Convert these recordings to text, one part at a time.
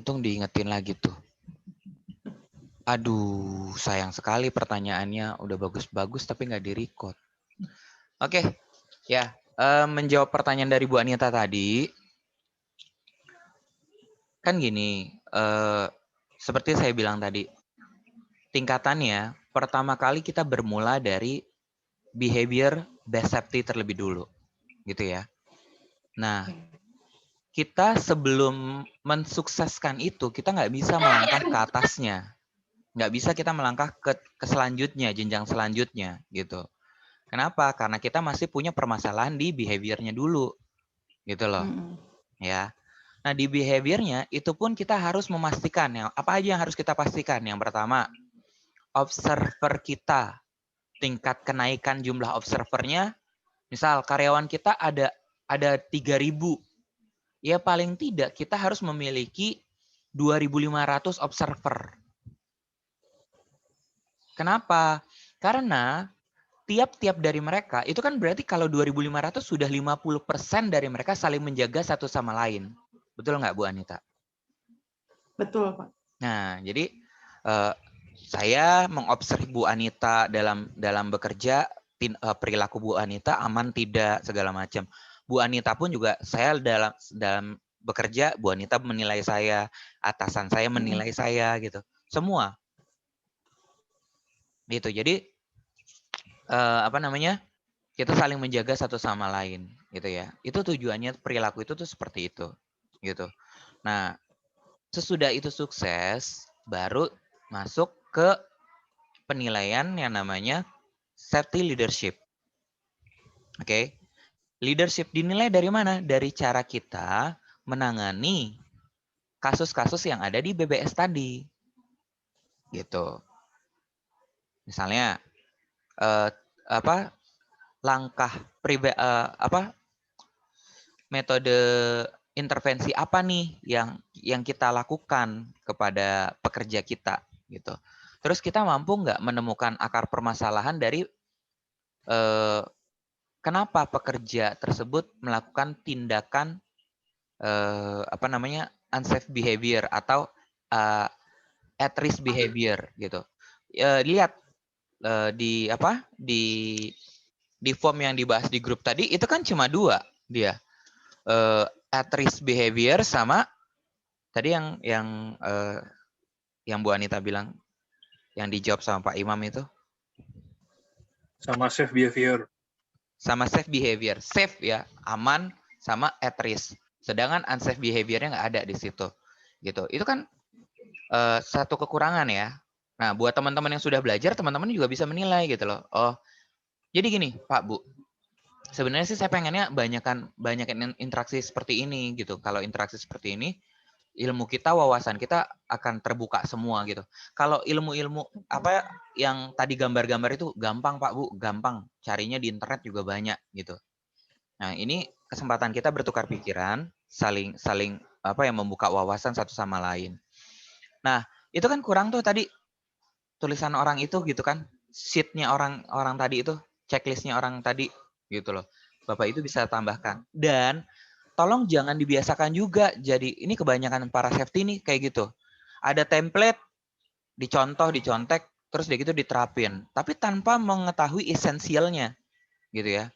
Untung diingetin lagi tuh. Aduh, sayang sekali pertanyaannya udah bagus-bagus tapi nggak di-record. Oke, ya. Menjawab pertanyaan dari Bu Anita tadi, kan gini, seperti saya bilang tadi, tingkatannya pertama kali kita bermula dari behavior best safety terlebih dulu, gitu ya. Nah, kita sebelum mensukseskan itu, kita nggak bisa melangkah ke atasnya. Nggak bisa kita melangkah ke selanjutnya, jenjang selanjutnya, gitu. Kenapa? Karena kita masih punya permasalahan di behavior-nya dulu, gitu loh. Ya. Nah, di behavior-nya itu pun kita harus memastikan apa aja yang harus kita pastikan. Yang pertama, observer kita, tingkat kenaikan jumlah observernya, misal karyawan kita ada 3.000, ya paling tidak kita harus memiliki 2.500 observer. Kenapa? Karena tiap-tiap dari mereka, itu kan berarti kalau 2.500 sudah 50% dari mereka saling menjaga satu sama lain. Betul nggak Bu Anita? Betul, Pak. Nah, jadi saya mengobserv Bu Anita dalam bekerja, perilaku Bu Anita aman tidak, segala macam. Bu Anita pun juga saya dalam bekerja, Bu Anita menilai saya, atasan saya menilai saya gitu. Semua. Gitu. Jadi apa namanya? Kita saling menjaga satu sama lain gitu ya. Itu tujuannya perilaku itu tuh seperti itu. Gitu. Nah, sesudah itu sukses, baru masuk ke penilaian yang namanya safety leadership. Oke. Leadership dinilai dari mana? Dari cara kita menangani kasus-kasus yang ada di BBS tadi. Gitu. Misalnya langkah metode intervensi apa nih yang kita lakukan kepada pekerja kita gitu. Terus kita mampu nggak menemukan akar permasalahan dari kenapa pekerja tersebut melakukan tindakan unsafe behavior atau at risk behavior gitu. Lihat di form yang dibahas di grup tadi itu kan cuma 2 dia. At risk behavior sama tadi yang Bu Anita bilang yang dijawab sama Pak Imam itu sama safe behavior. Sama safe behavior. Safe ya, aman sama at risk. Sedangkan unsafe behavior-nya nggak ada di situ. Gitu. Itu kan satu kekurangan ya. Nah, buat teman-teman yang sudah belajar, teman-teman juga bisa menilai gitu loh. Oh, jadi gini, Pak Bu. Sebenarnya sih saya pengennya banyakan interaksi seperti ini gitu. Kalau interaksi seperti ini, ilmu kita, wawasan kita akan terbuka semua gitu. Kalau ilmu-ilmu apa yang tadi gambar-gambar itu gampang Pak Bu, gampang. Carinya di internet juga banyak gitu. Nah, ini kesempatan kita bertukar pikiran, saling membuka wawasan satu sama lain. Nah, itu kan kurang tuh tadi tulisan orang itu gitu kan. Sheet-nya orang tadi itu, checklist-nya orang tadi gitu loh. Bapak itu bisa tambahkan. Dan tolong jangan dibiasakan juga. Jadi ini kebanyakan para safety nih kayak gitu. Ada template, dicontek, terus dia gitu diterapin. Tapi tanpa mengetahui esensialnya gitu ya.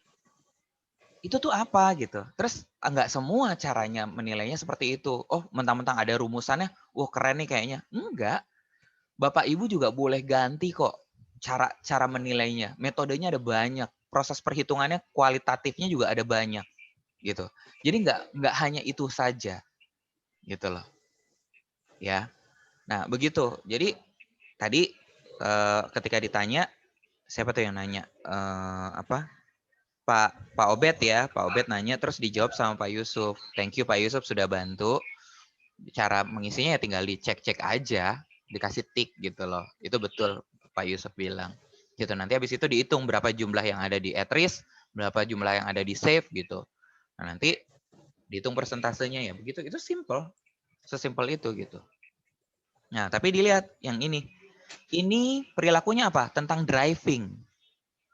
Itu tuh apa gitu. Terus nggak semua caranya menilainya seperti itu. Oh, mentang-mentang ada rumusannya, wah keren nih kayaknya. Enggak. Bapak Ibu juga boleh ganti kok cara menilainya. Metodenya ada banyak. Proses perhitungannya kualitatifnya juga ada banyak gitu. Jadi nggak hanya itu saja gitu loh. Ya. Nah, begitu. Jadi tadi ketika ditanya siapa tuh yang nanya Pak Obed ya, Pak Obed nanya terus dijawab sama Pak Yusuf. Thank you Pak Yusuf sudah bantu. Cara mengisinya ya tinggal dicek-cek aja, dikasih tik gitu loh. Itu betul Pak Yusuf bilang. Gitu nanti habis itu dihitung berapa jumlah yang ada di at risk, berapa jumlah yang ada di safe gitu. Nah, nanti dihitung persentasenya ya. Begitu itu simple. Sesimpel itu gitu. Nah, tapi dilihat yang ini. Ini perilakunya apa? Tentang driving.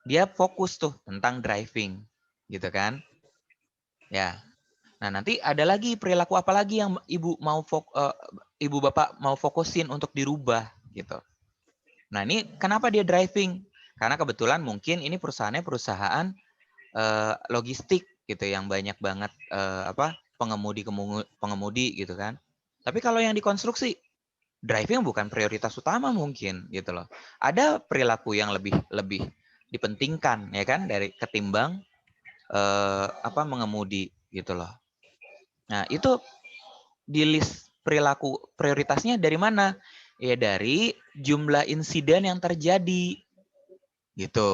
Dia fokus tuh tentang driving. Gitu kan? Ya. Nah, nanti ada lagi perilaku apa lagi yang Ibu mau ibu bapak mau fokusin untuk dirubah gitu. Nah ini kenapa dia driving? Karena kebetulan mungkin ini perusahaannya perusahaan logistik gitu yang banyak banget pengemudi gitu kan. Tapi kalau yang dikonstruksi driving bukan prioritas utama mungkin gitu loh. Ada perilaku yang lebih dipentingkan ya kan dari ketimbang mengemudi gitu loh. Nah, itu di list perilaku prioritasnya dari mana? Ya dari jumlah insiden yang terjadi. Gitu.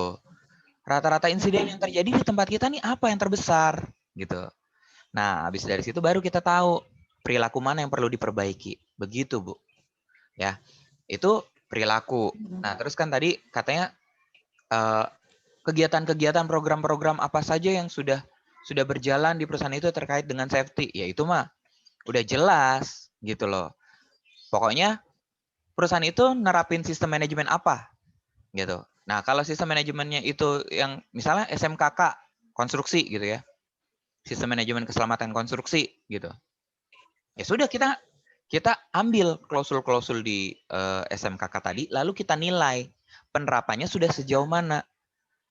Rata-rata insiden yang terjadi di tempat kita nih apa yang terbesar gitu. Nah, habis dari situ baru kita tahu perilaku mana yang perlu diperbaiki. Begitu, Bu. Ya. Itu perilaku. Nah, terus kan tadi katanya kegiatan-kegiatan program-program apa saja yang sudah berjalan di perusahaan itu terkait dengan safety. Ya itu mah udah jelas gitu loh. Pokoknya perusahaan itu nerapin sistem manajemen apa gitu. Nah, kalau sistem manajemennya itu yang misalnya SMKK konstruksi gitu ya. Sistem manajemen keselamatan konstruksi gitu. Ya sudah kita ambil klausul-klausul di SMKK tadi lalu kita nilai penerapannya sudah sejauh mana.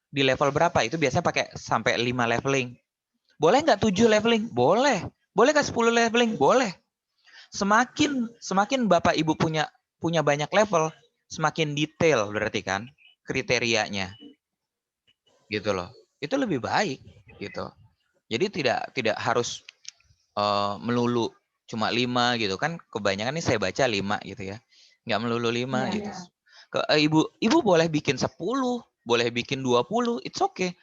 Di level berapa? Itu biasanya pakai sampai 5 leveling. Boleh nggak 7 leveling? Boleh. Boleh nggak 10 leveling? Boleh. Semakin Bapak Ibu punya banyak level, semakin detail berarti kan kriterianya. Gitu loh. Itu lebih baik gitu. Jadi tidak harus melulu cuma 5 gitu kan. Kebanyakan nih saya baca 5 gitu ya. Nggak melulu 5 gitu. Ibu boleh bikin 10, boleh bikin 20, it's okay.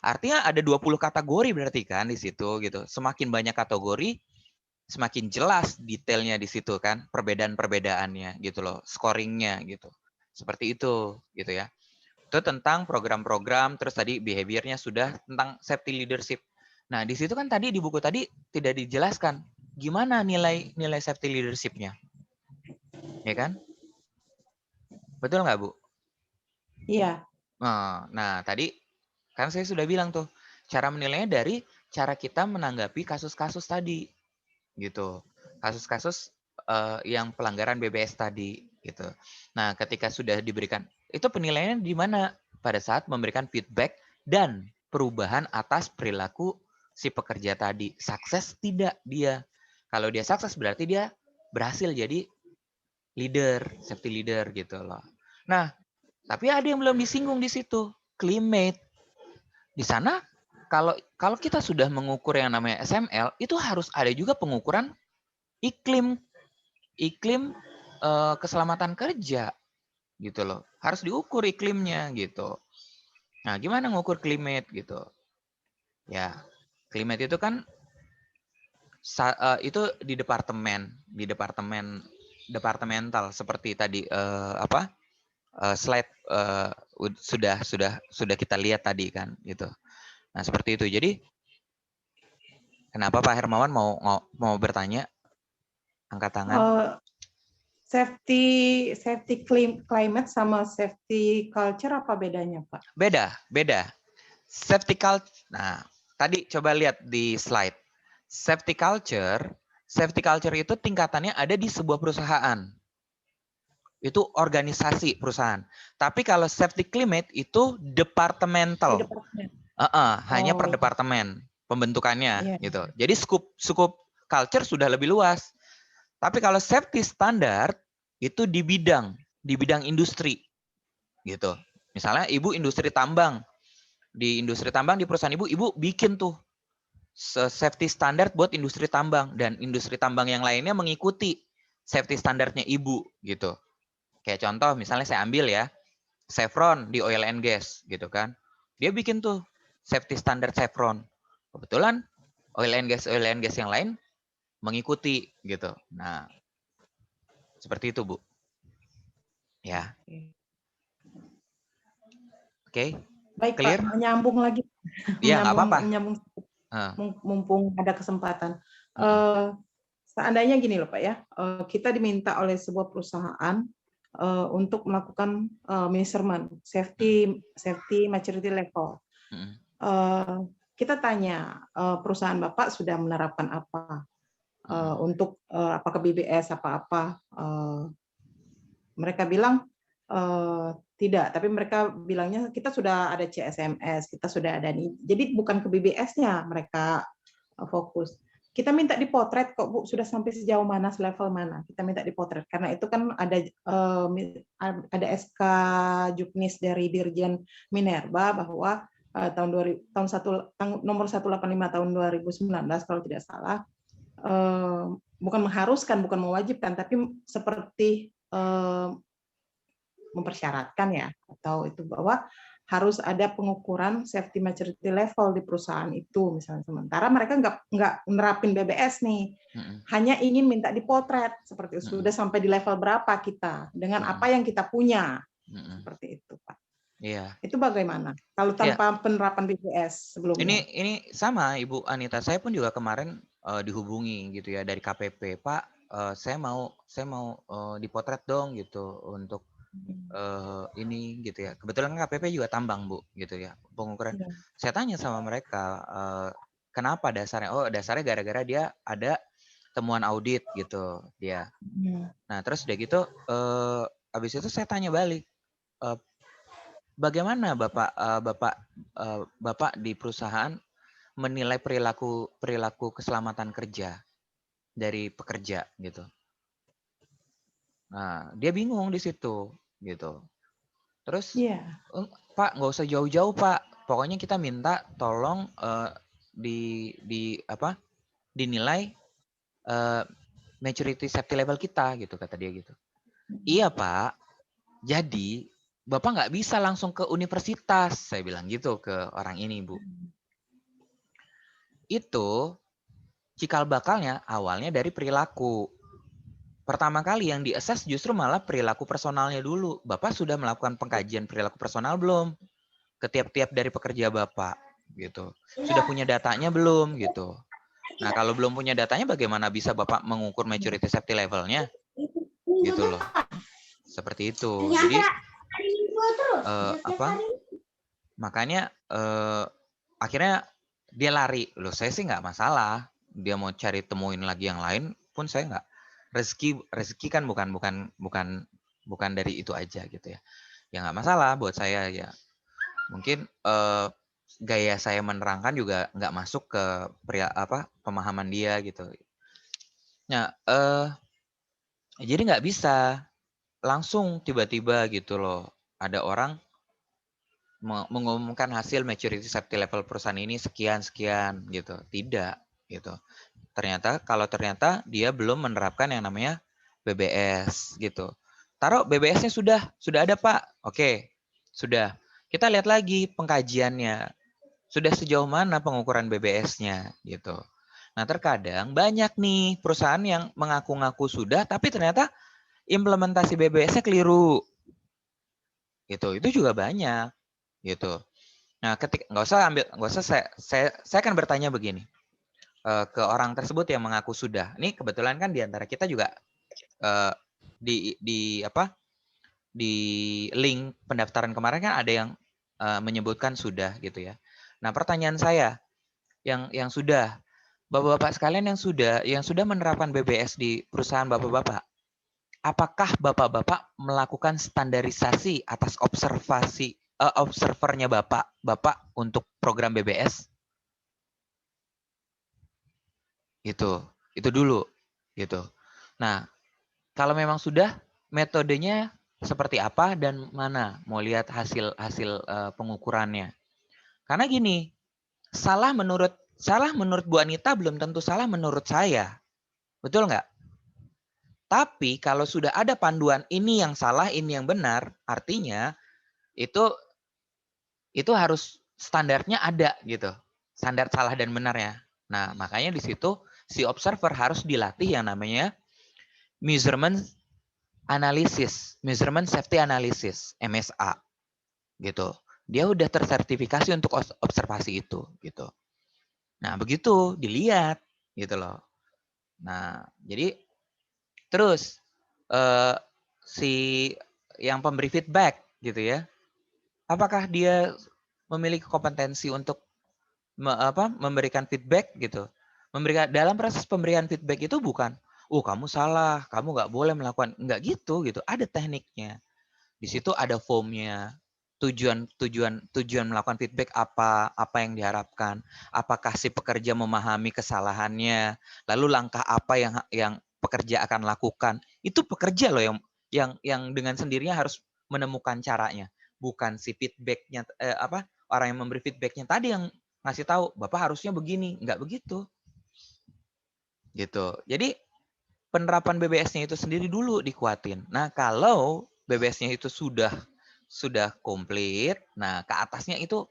Artinya ada 20 kategori berarti kan di situ gitu. Semakin banyak kategori, semakin jelas detailnya di situ kan, perbedaan-perbedaannya gitu loh, scoringnya gitu. Seperti itu gitu ya. Itu tentang program-program, terus tadi behaviornya sudah tentang safety leadership. Nah, di situ kan tadi di buku tadi tidak dijelaskan gimana nilai safety leadership-nya. Ya kan? Betul nggak, Bu? Iya. Nah, tadi kan saya sudah bilang tuh, cara menilainya dari cara kita menanggapi kasus-kasus tadi. Gitu. Kasus-kasus yang pelanggaran BBS tadi gitu. Nah, ketika sudah diberikan itu penilaiannya di mana? Pada saat memberikan feedback dan perubahan atas perilaku si pekerja tadi. Sukses tidak dia? Kalau dia sukses berarti dia berhasil jadi leader, safety leader gitu loh. Nah, tapi ada yang belum disinggung di situ, climate. Di sana kalau kita sudah mengukur yang namanya SML, itu harus ada juga pengukuran iklim keselamatan kerja gitu loh. Harus diukur iklimnya gitu. Nah, gimana ngukur climate gitu? Ya, climate itu kan itu di departemental seperti tadi slide sudah kita lihat tadi kan gitu. Nah, seperti itu. Jadi kenapa Pak Hermawan mau bertanya? Angkat tangan. Safety climate sama safety culture apa bedanya, Pak? Beda. Safety culture. Nah, tadi coba lihat di slide. Safety culture itu tingkatannya ada di sebuah perusahaan. Itu organisasi perusahaan. Tapi kalau safety climate itu departemental. Hanya per departemen pembentukannya gitu. Jadi skup culture sudah lebih luas. Tapi kalau safety standard itu di bidang industri gitu. Misalnya ibu industri tambang. Di industri tambang di perusahaan ibu bikin tuh safety standard buat industri tambang dan industri tambang yang lainnya mengikuti safety standarnya ibu gitu. Kayak contoh misalnya saya ambil ya Chevron di oil and gas gitu kan. Dia bikin tuh safety standard Chevron. Kebetulan oil and gas yang lain mengikuti gitu. Nah, seperti itu, Bu. Ya. Oke. Baik, Clear? Pak, menyambung lagi. Iya, nggak apa-apa. Mumpung ada kesempatan. Seandainya gini loh, Pak ya. Kita diminta oleh sebuah perusahaan untuk melakukan measurement safety maturity level. Kita tanya perusahaan Bapak sudah menerapkan apa? untuk apakah BBS apa-apa. Mereka bilang tidak, tapi mereka bilangnya kita sudah ada CSMS, kita sudah ada ini. Jadi bukan ke BBS-nya mereka fokus. Kita minta dipotret kok Bu, sudah sampai sejauh mana, selevel mana. Kita minta dipotret karena itu kan ada SK Juknis dari Dirjen Minerba bahwa nomor 185 tahun 2019 kalau tidak salah, bukan mengharuskan, bukan mewajibkan, tapi seperti mempersyaratkan ya, atau itu bahwa harus ada pengukuran safety maturity level di perusahaan itu misalnya. Sementara mereka nggak nerapin BBS nih, hanya ingin minta dipotret seperti itu. Sudah sampai di level berapa kita dengan apa yang kita punya, seperti itu Pak. Iya. Itu bagaimana kalau tanpa penerapan BBS sebelumnya? Ini sama Ibu Anita, saya pun juga kemarin dihubungi gitu ya dari KPP, Pak, saya mau dipotret dong gitu untuk ini gitu ya. Kebetulan KPP juga tambang Bu gitu ya, pengukuran. Ya. Saya tanya sama mereka, kenapa dasarnya? Oh dasarnya gara-gara dia ada temuan audit gitu dia. Nah terus udah gitu, habis itu saya tanya balik, bagaimana Bapak di perusahaan menilai perilaku keselamatan kerja dari pekerja gitu? Nah dia bingung di situ gitu. Terus, Pak nggak usah jauh-jauh Pak, pokoknya kita minta tolong dinilai maturity safety level kita gitu, kata dia gitu. Iya Pak, jadi Bapak nggak bisa langsung ke universitas, saya bilang gitu ke orang ini Bu. Itu cikal bakalnya awalnya dari perilaku. Pertama kali yang di-assess justru malah perilaku personalnya dulu. Bapak sudah melakukan pengkajian perilaku personal belum? Ke tiap-tiap dari pekerja Bapak gitu. Sudah punya datanya belum gitu. Nah, kalau belum punya datanya bagaimana bisa Bapak mengukur maturity safety levelnya? Gitu loh. Seperti itu. Jadi makanya akhirnya dia lari. Loh, saya sih nggak masalah. Dia mau cari temuin lagi yang lain pun saya nggak. Rezeki kan bukan dari itu aja gitu ya. Ya nggak masalah buat saya ya. Mungkin gaya saya menerangkan juga nggak masuk ke pemahaman dia gitu. Nah, jadi nggak bisa langsung tiba-tiba gitu loh. Ada orang mengumumkan hasil maturity safety level perusahaan ini sekian gitu. Tidak gitu. Ternyata dia belum menerapkan yang namanya BBS gitu. Taruh BBS-nya sudah ada Pak. Oke, sudah. Kita lihat lagi pengkajiannya. Sudah sejauh mana pengukuran BBS-nya gitu. Nah, terkadang banyak nih perusahaan yang mengaku-ngaku sudah tapi ternyata implementasi BBS-nya keliru. Gitu. Itu juga banyak gitu. Nah, nggak usah saya akan bertanya begini. Ke orang tersebut yang mengaku sudah. Ini kebetulan kan di antara kita juga di link pendaftaran kemarin kan ada yang menyebutkan sudah gitu ya. Nah, pertanyaan saya yang sudah, Bapak-bapak sekalian yang sudah menerapkan BBS di perusahaan Bapak-bapak, apakah Bapak-bapak melakukan standarisasi atas observernya Bapak untuk program BBS? Itu dulu gitu. Nah, kalau memang sudah, metodenya seperti apa dan mana mau lihat hasil pengukurannya. Karena gini, salah menurut Bu Anita belum tentu salah menurut saya. Betul nggak? Tapi kalau sudah ada panduan ini yang salah, ini yang benar, artinya itu harus standarnya ada gitu. Standar salah dan benarnya. Nah, makanya di situ si observer harus dilatih yang namanya measurement safety analysis, MSA. Gitu. Dia udah tersertifikasi untuk observasi itu gitu. Nah, begitu dilihat gitu loh. Nah, jadi terus si yang pemberi feedback gitu ya. Apakah dia memiliki kompetensi untuk memberikan feedback gitu? Dalam proses pemberian feedback itu bukan, oh kamu salah, kamu nggak boleh melakukan, nggak gitu. Ada tekniknya. Di situ ada formnya. Tujuan melakukan feedback apa yang diharapkan, apakah si pekerja memahami kesalahannya, lalu langkah apa yang pekerja akan lakukan. Itu pekerja loh yang dengan sendirinya harus menemukan caranya, bukan si feedbacknya orang yang memberi feedbacknya tadi yang ngasih tahu Bapak harusnya begini, nggak begitu gitu. Jadi penerapan BBS-nya itu sendiri dulu dikuatin. Nah, kalau BBS-nya itu sudah komplit, nah ke atasnya itu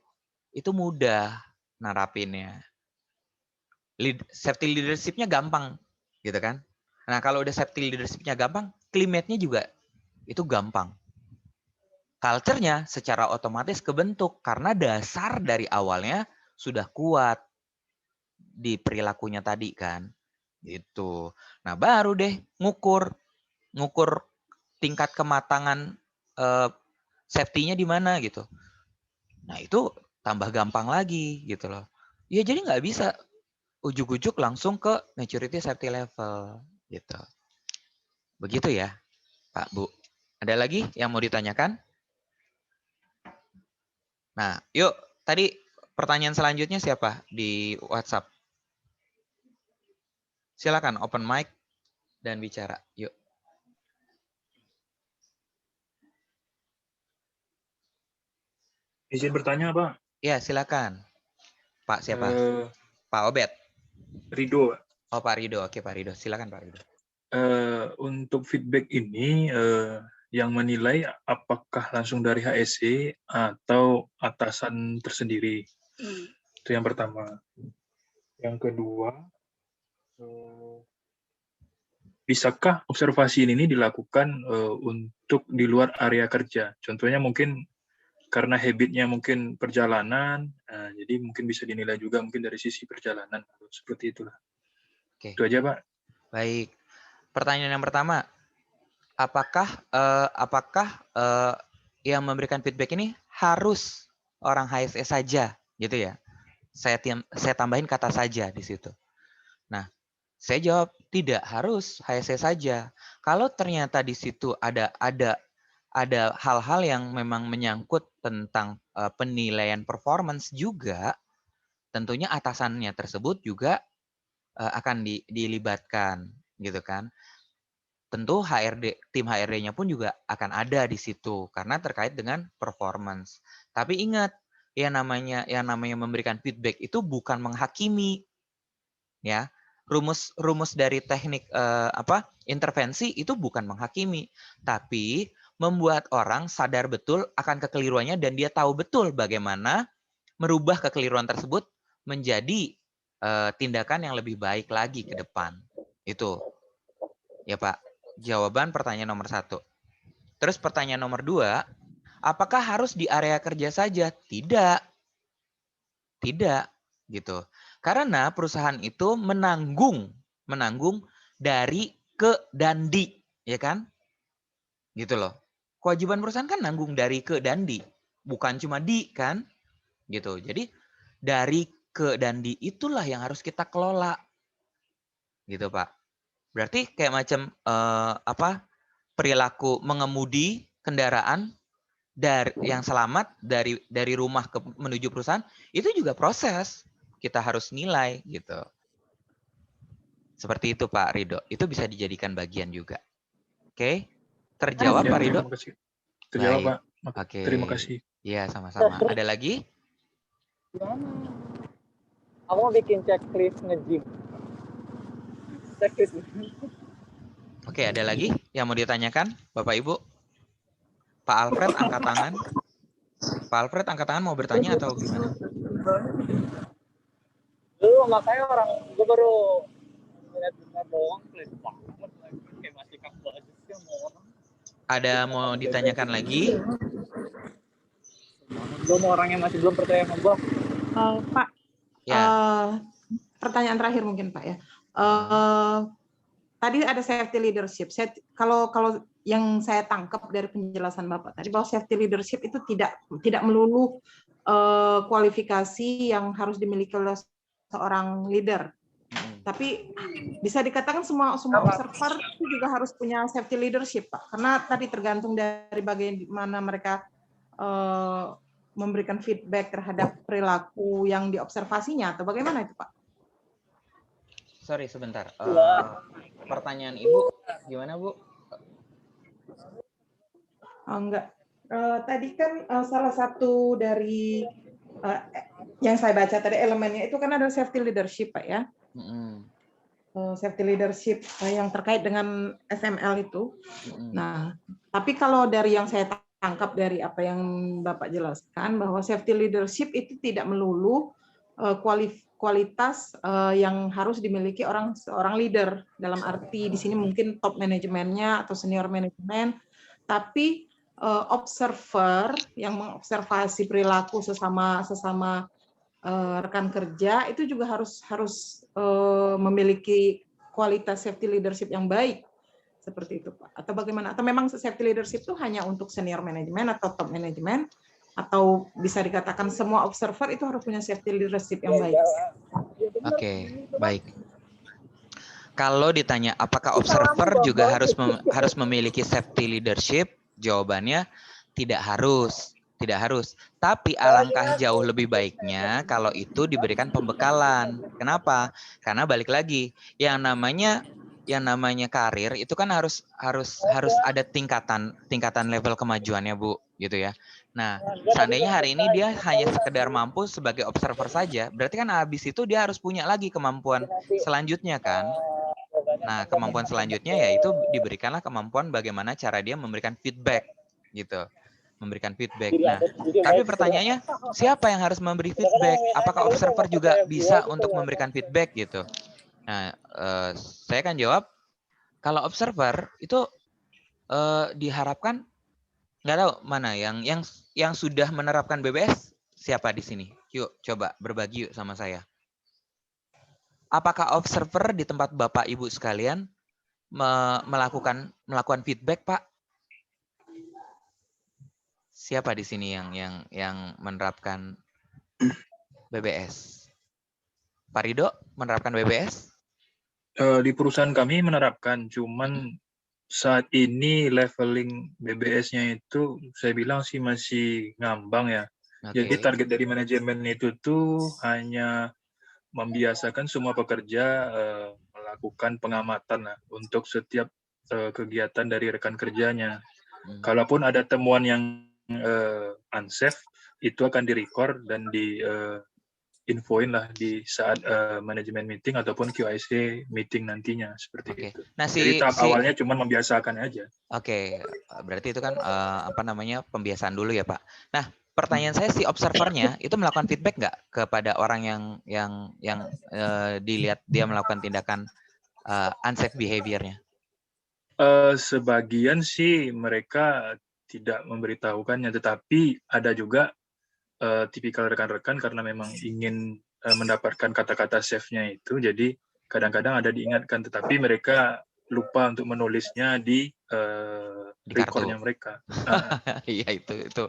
mudah narapinnya. Safety leadership-nya gampang, gitu kan? Nah, kalau udah safety leadership-nya gampang, climate-nya juga itu gampang. Culture-nya secara otomatis kebentuk karena dasar dari awalnya sudah kuat di perilakunya tadi kan. Gitu. Nah, baru deh ngukur tingkat kematangan safety-nya di mana gitu. Nah, itu tambah gampang lagi gitu loh. Ya jadi nggak bisa ujuk-ujuk langsung ke maturity safety level gitu. Begitu ya, Pak, Bu. Ada lagi yang mau ditanyakan? Nah, yuk tadi pertanyaan selanjutnya siapa di WhatsApp? Silakan open mic dan bicara. Yuk. Izin bertanya, Pak. Ya, silakan. Pak siapa? Pak Obed. Rido. Oh, Pak Rido. Oke, Pak Rido. Silakan, Pak Rido. Untuk feedback ini, yang menilai apakah langsung dari HSE atau atasan tersendiri. Itu yang pertama. Yang kedua, bisakah observasi ini dilakukan untuk di luar area kerja? Contohnya mungkin karena habitnya mungkin perjalanan, jadi mungkin bisa dinilai juga mungkin dari sisi perjalanan. Seperti itulah. Oke. Itu aja, Pak. Baik. Pertanyaan yang pertama, apakah yang memberikan feedback ini harus orang HSE saja, gitu ya? Saya tambahin kata saja di situ. Nah, saya jawab tidak harus HSE saja. Kalau ternyata di situ ada hal-hal yang memang menyangkut tentang penilaian performance juga, tentunya atasannya tersebut juga akan dilibatkan, gitu kan? Tentu tim HRD-nya pun juga akan ada di situ karena terkait dengan performance. Tapi ingat, yang namanya memberikan feedback itu bukan menghakimi, ya. Rumus dari teknik intervensi itu bukan menghakimi, tapi membuat orang sadar betul akan kekeliruannya dan dia tahu betul bagaimana merubah kekeliruan tersebut menjadi tindakan yang lebih baik lagi ke depan. Itu, ya Pak. Jawaban pertanyaan nomor 1. Terus pertanyaan nomor 2, apakah harus di area kerja saja? Tidak. Tidak, gitu. Karena perusahaan itu menanggung dari ke dan di, ya kan? Gitu loh. Kewajiban perusahaan kan nanggung dari ke dan di, bukan cuma di kan? Gitu. Jadi dari ke dan di itulah yang harus kita kelola. Gitu, Pak. Berarti kayak macam perilaku mengemudi kendaraan yang selamat dari rumah menuju perusahaan itu juga proses kita harus nilai gitu. Seperti itu Pak Rido. Itu bisa dijadikan bagian juga. Oke? Terjawab Pak Rido? Terima kasih. Terjawab, Baik. Pak. Oke. Terima kasih. Iya, sama-sama. Ada lagi? Aku mau bikin checklist nge-gym. Checklist. Oke, ada lagi yang mau ditanyakan Bapak Ibu? Pak Alfred angkat tangan. Pak Alfred angkat tangan mau bertanya atau gimana? Dulu makanya gue baru ngeliat benar doang, pelit banget lagi kayak masih kaku aja sih sama orang. Ada mau ditanyakan lagi? Belum orangnya masih belum percaya sama gue. Pak, Ya. Pertanyaan terakhir mungkin Pak ya. Tadi ada safety leadership. Kalau yang saya tangkap dari penjelasan Bapak tadi bahwa safety leadership itu tidak melulu kualifikasi yang harus dimiliki oleh seorang leader. Tapi bisa dikatakan semua observer itu juga harus punya safety leadership, Pak. Karena tadi tergantung dari bagaimana mereka memberikan feedback terhadap perilaku yang diobservasinya, atau bagaimana itu, Pak? Sorry sebentar. Pertanyaan Ibu gimana, Bu? Enggak. Tadi kan salah satu dari yang saya baca tadi elemennya itu kan ada safety leadership, Pak, ya. Safety leadership yang terkait dengan SML itu. Nah, tapi kalau dari yang saya tangkap dari apa yang Bapak jelaskan, bahwa safety leadership itu tidak melulu kualitas yang harus dimiliki seorang leader, dalam arti di sini mungkin top manajemennya atau senior manajemen, tapi observer yang mengobservasi perilaku sesama rekan kerja itu juga harus memiliki kualitas safety leadership yang baik, seperti itu, Pak. Atau bagaimana? Atau memang safety leadership itu hanya untuk senior manajemen atau top manajemen, atau bisa dikatakan semua observer itu harus punya safety leadership yang baik? Oke, baik. Kalau ditanya apakah observer juga harus memiliki safety leadership, jawabannya tidak harus. Tidak harus. Tapi alangkah jauh lebih baiknya kalau itu diberikan pembekalan. Kenapa? Karena balik lagi, yang namanya karir itu kan harus ada tingkatan level kemajuannya, Bu, gitu ya. Nah, seandainya hari ini dia hanya sekedar mampu sebagai observer saja, berarti kan habis itu dia harus punya lagi kemampuan selanjutnya kan. Nah, kemampuan selanjutnya yaitu diberikanlah kemampuan bagaimana cara dia memberikan feedback gitu. Memberikan feedback. Nah, tapi pertanyaannya siapa yang harus memberi feedback? Apakah observer juga bisa untuk memberikan feedback gitu? Nah, saya akan jawab kalau observer itu diharapkan, nggak tahu mana yang sudah menerapkan BBS siapa di sini? Yuk coba berbagi yuk sama saya. Apakah observer di tempat Bapak Ibu sekalian melakukan feedback, Pak? Siapa di sini yang menerapkan BBS? Pak Rido menerapkan BBS? Di perusahaan kami menerapkan, cuman saat ini leveling BBS-nya itu saya bilang sih masih ngambang ya. Jadi target dari manajemen itu tuh hanya membiasakan semua pekerja melakukan pengamatan untuk setiap kegiatan dari rekan kerjanya. Kalaupun ada temuan yang unsafe, itu akan direcord dan infoin lah di saat manajemen meeting ataupun QIC meeting nantinya, seperti itu. Nah, jadi tahap awalnya cuma membiasakan aja. Oke, berarti itu kan pembiasaan dulu ya, Pak. Nah, pertanyaan saya, si observernya itu melakukan feedback nggak kepada orang yang dilihat dia melakukan tindakan unsafe behavior-nya? Sebagian sih mereka tidak memberitahukannya, tetapi ada juga tipikal rekan-rekan karena memang ingin mendapatkan kata-kata safe-nya itu, jadi kadang-kadang ada diingatkan, tetapi mereka lupa untuk menulisnya di record-nya mereka. Iya, itu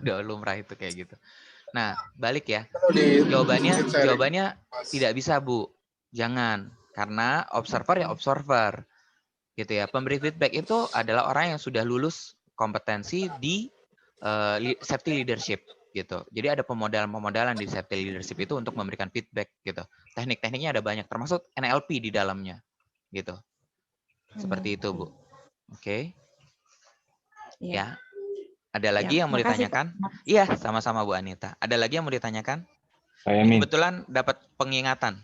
udah lumrah itu kayak gitu. Nah, balik ya. Jawabannya tidak bisa, Bu. Jangan, karena observer ya observer. Gitu ya. Pemberi feedback itu adalah orang yang sudah lulus kompetensi di safety leadership gitu. Jadi ada pemodalan di safety leadership itu untuk memberikan feedback gitu. Teknik-tekniknya ada banyak, termasuk NLP di dalamnya gitu. Seperti itu, Bu. Oke. Ya. Ada lagi yang mau ditanyakan? Iya, sama-sama Bu Anita. Ada lagi yang mau ditanyakan? Saya kebetulan dapat pengingatan.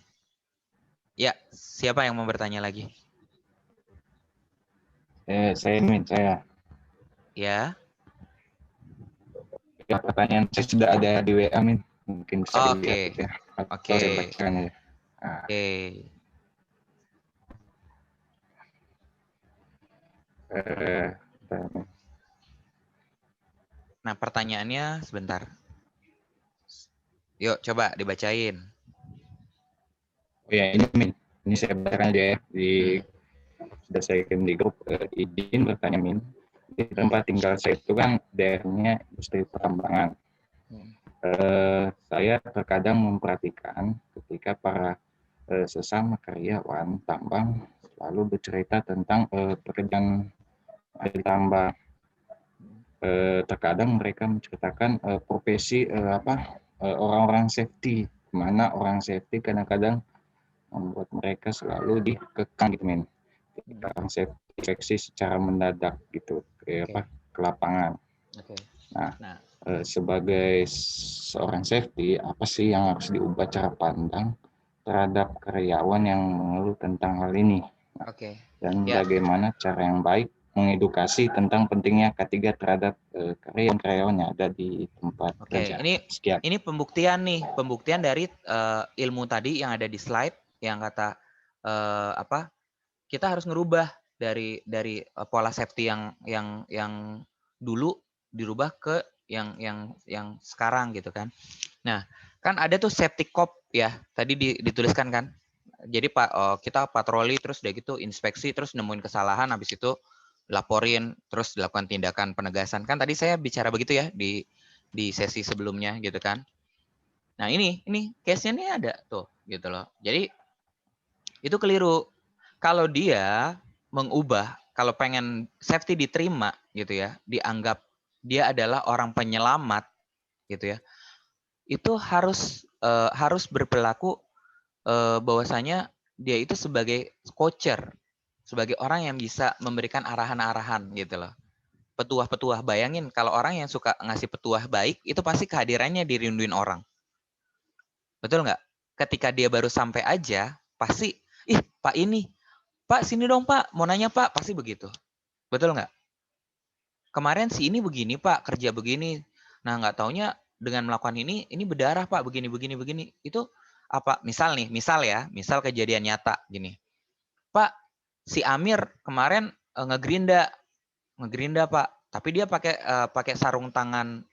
Ya, siapa yang mau bertanya lagi? Saya. Ya. Ya, pertanyaan saya sudah ada di WA, Min. Mungkin bisa dilihat ya. Oke. Saya bacakan ya. Nah, pertanyaannya sebentar. Yuk, coba dibacain. Oh ya, ini Min. Ini saya bacakan aja ya. Sudah saya kirim di grup. Izin bertanya, Min. Di tempat tinggal saya itu kan daerahnya industri pertambangan. Saya terkadang memperhatikan ketika para sesama karyawan tambang selalu bercerita tentang pekerjaan ditambah. Terkadang mereka menceritakan profesi orang-orang safety, mana orang safety kadang-kadang membuat mereka selalu dikekang gitu men. Orang safety secara mendadak gitu ke lapangan. Nah, sebagai seorang safety, apa sih yang harus diubah cara pandang terhadap karyawan yang mengeluh tentang hal ini? Nah, dan bagaimana cara yang baik mengedukasi tentang pentingnya K3 terhadap karyawan-karyawan yang ada di tempat kerja. Ini pembuktian dari ilmu tadi yang ada di slide yang kata kita harus ngerubah dari pola safety yang dulu dirubah ke yang sekarang gitu kan. Nah, kan ada tuh safety cop ya, tadi dituliskan kan. Jadi kita patroli terus udah gitu inspeksi terus nemuin kesalahan, habis itu laporin terus dilakukan tindakan penegasan. Kan tadi saya bicara begitu ya di sesi sebelumnya gitu kan. Nah, ini case-nya ini ada tuh gitu loh. Jadi itu keliru. Kalau dia mengubah, kalau pengen safety diterima gitu ya, dianggap dia adalah orang penyelamat gitu ya, itu harus berperilaku bahwasanya dia itu sebagai coacher, sebagai orang yang bisa memberikan arahan-arahan gitu loh. Petuah-petuah, bayangin kalau orang yang suka ngasih petuah baik, itu pasti kehadirannya dirinduin orang. Betul nggak? Ketika dia baru sampai aja, pasti, ih Pak ini, Pak sini dong Pak, mau nanya Pak, pasti begitu. Betul nggak? Kemarin si ini begini Pak, kerja begini. Nah nggak taunya dengan melakukan ini berdarah Pak, begini. Itu apa? Misal kejadian nyata gini. Pak, si Amir kemarin ngegerinda Pak, tapi dia pakai sarung tangan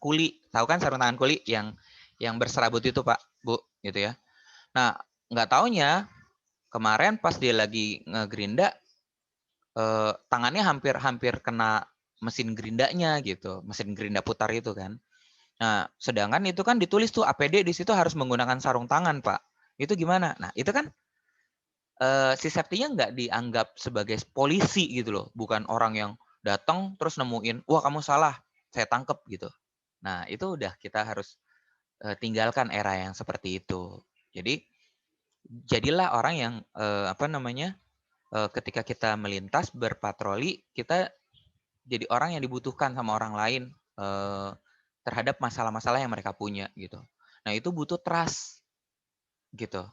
kuli. Tahu kan sarung tangan kuli yang berserabut itu Pak, Bu, gitu ya. Nah, nggak taunya kemarin pas dia lagi ngegerinda tangannya hampir kena mesin gerindanya gitu, mesin gerinda putar itu kan. Nah, sedangkan itu kan ditulis tuh APD di situ harus menggunakan sarung tangan, Pak. Itu gimana? Nah, itu kan si safety-nya nggak dianggap sebagai polisi gitu loh, bukan orang yang datang terus nemuin, wah kamu salah, saya tangkep gitu. Nah, itu udah kita harus tinggalkan era yang seperti itu. Jadi jadilah orang yang ketika kita melintas berpatroli, kita jadi orang yang dibutuhkan sama orang lain terhadap masalah-masalah yang mereka punya gitu. Nah, itu butuh trust gitu.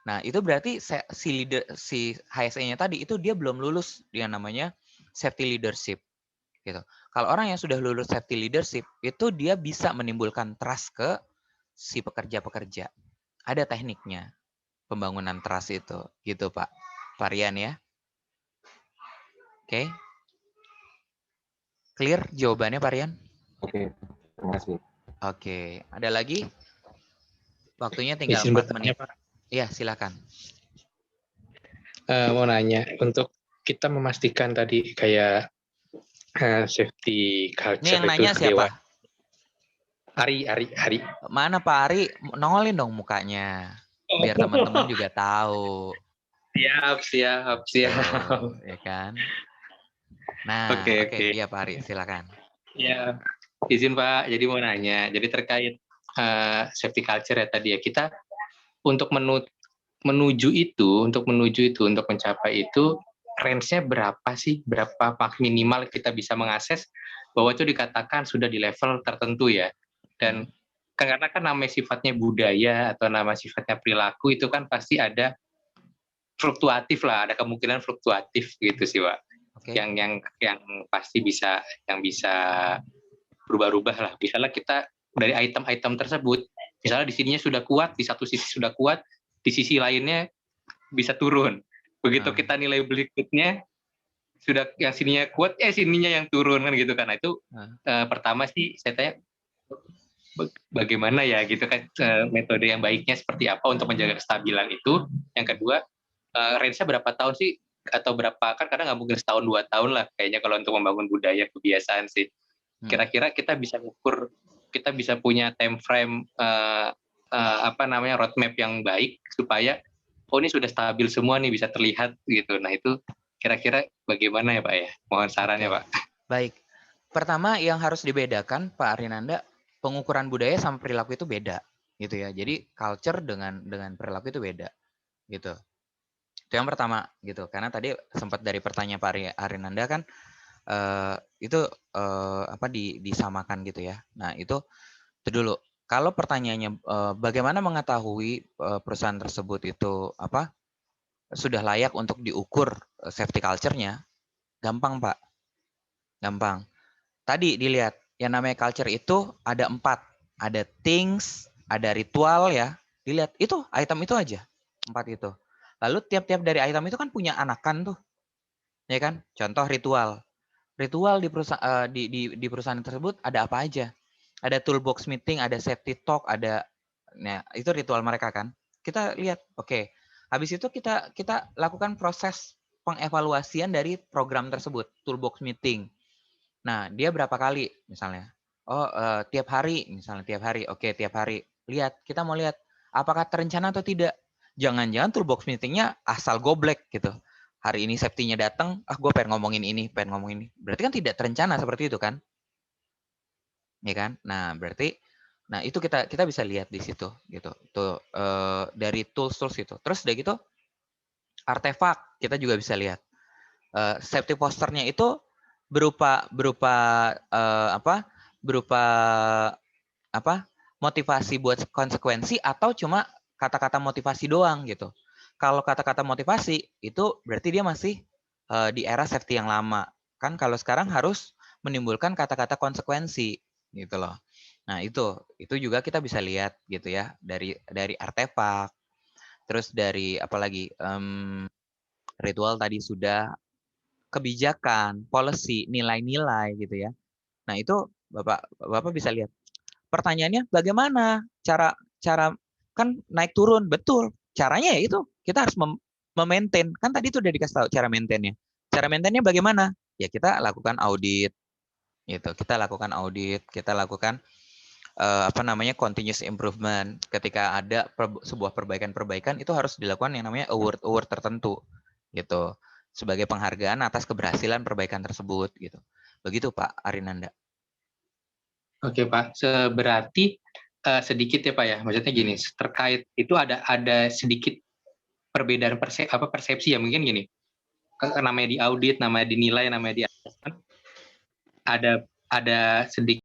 Nah, itu berarti si HSE-nya tadi itu dia belum lulus yang namanya safety leadership gitu. Kalau orang yang sudah lulus safety leadership itu dia bisa menimbulkan trust ke si pekerja-pekerja. Ada tekniknya pembangunan trust itu gitu Pak Varian ya. Oke. Clear jawabannya Varian? Oke, terima kasih. Oke, ada lagi? Waktunya tinggal 4 menit. Iya, silakan. Mau nanya, untuk kita memastikan tadi kayak safety culture Ini yang itu nanya siapa? Ari. Mana Pak Ari? Nongolin dong mukanya. Biar teman-teman juga tahu. Siap. Tuh, ya kan? Nah, oke. Iya Pak Ari, silakan. Ya, izin Pak. Jadi mau nanya, jadi terkait safety culture ya tadi ya, kita untuk menuju itu, untuk mencapai itu, range-nya berapa sih? Berapa minimal kita bisa mengakses bahwa itu dikatakan sudah di level tertentu ya. Dan karena kan namanya sifatnya budaya atau nama sifatnya perilaku itu kan pasti ada fluktuatif lah, ada kemungkinan fluktuatif gitu sih Pak. Okay. Yang pasti bisa berubah-ubah lah. Misalnya kita dari item-item tersebut, misalnya di sininya sudah kuat, di satu sisi sudah kuat, di sisi lainnya bisa turun. Begitu kita nilai berikutnya sudah yang sininya kuat, sininya yang turun kan gitu kan. Nah, itu pertama sih saya tanya bagaimana ya gitu kan metode yang baiknya seperti apa untuk menjaga kestabilan itu. Yang kedua, range-nya berapa tahun sih atau berapa, kan kadang nggak mungkin setahun 2 tahun lah kayaknya kalau untuk membangun budaya kebiasaan sih. Kira-kira kita bisa ukur, kita bisa punya time frame roadmap yang baik supaya ini sudah stabil semua nih, bisa terlihat gitu. Nah itu kira-kira bagaimana ya Pak ya? Mohon sarannya Pak. Baik. Pertama yang harus dibedakan Pak Arinanda, pengukuran budaya sama perilaku itu beda gitu ya. Jadi culture dengan perilaku itu beda gitu. Itu yang pertama gitu. Karena tadi sempat dari pertanyaan Pak Arinanda kan disamakan gitu ya. Nah, itu dulu. Kalau pertanyaannya bagaimana mengetahui perusahaan tersebut itu sudah layak untuk diukur safety culture-nya? Gampang, Pak. Gampang. Tadi dilihat, yang namanya culture itu ada 4. Ada things, ada ritual ya. Dilihat, itu item itu aja. 4 itu. Lalu tiap-tiap dari item itu kan punya anakan tuh. Ya kan? Contoh ritual. Ritual di perusahaan tersebut ada apa aja? Ada toolbox meeting, ada safety talk, itu ritual mereka kan. Kita lihat, oke. Habis itu kita lakukan proses pengevaluasian dari program tersebut, toolbox meeting. Nah, dia berapa kali misalnya? Tiap hari misalnya, tiap hari. Oke, tiap hari. Lihat, kita mau lihat apakah terencana atau tidak. Jangan-jangan toolbox meeting-nya asal goblek gitu. Hari ini safety-nya datang, gue pengen ngomongin ini. Berarti kan tidak terencana seperti itu kan? Ya kan? Nah, berarti itu kita bisa lihat di situ gitu. Tuh dari tools itu. Terus udah gitu artefak kita juga bisa lihat. Safety posternya itu berupa motivasi buat konsekuensi atau cuma kata-kata motivasi doang gitu. Kalau kata-kata motivasi itu berarti dia masih di era safety yang lama. Kan kalau sekarang harus menimbulkan kata-kata konsekuensi gitu loh. Nah, itu juga kita bisa lihat gitu ya dari artefak. Terus dari apalagi ritual tadi sudah, kebijakan, policy, nilai-nilai gitu ya. Nah, itu Bapak bisa lihat. Pertanyaannya bagaimana cara kan naik turun, betul. Caranya ya itu kita harus memaintain. Kan tadi itu udah dikasih tahu cara maintainnya. Cara maintainnya bagaimana? Ya kita lakukan audit. Gitu. Kita lakukan audit, kita lakukan continuous improvement. Ketika ada sebuah perbaikan itu harus dilakukan yang namanya award tertentu gitu. Sebagai penghargaan atas keberhasilan perbaikan tersebut gitu. Begitu Pak Arinanda. Oke Pak, berarti sedikit ya Pak ya. Maksudnya gini, terkait itu ada sedikit perbedaan persepsi ya, mungkin gini. Namanya di audit, namanya dinilai, namanya di assessment, ada sedikit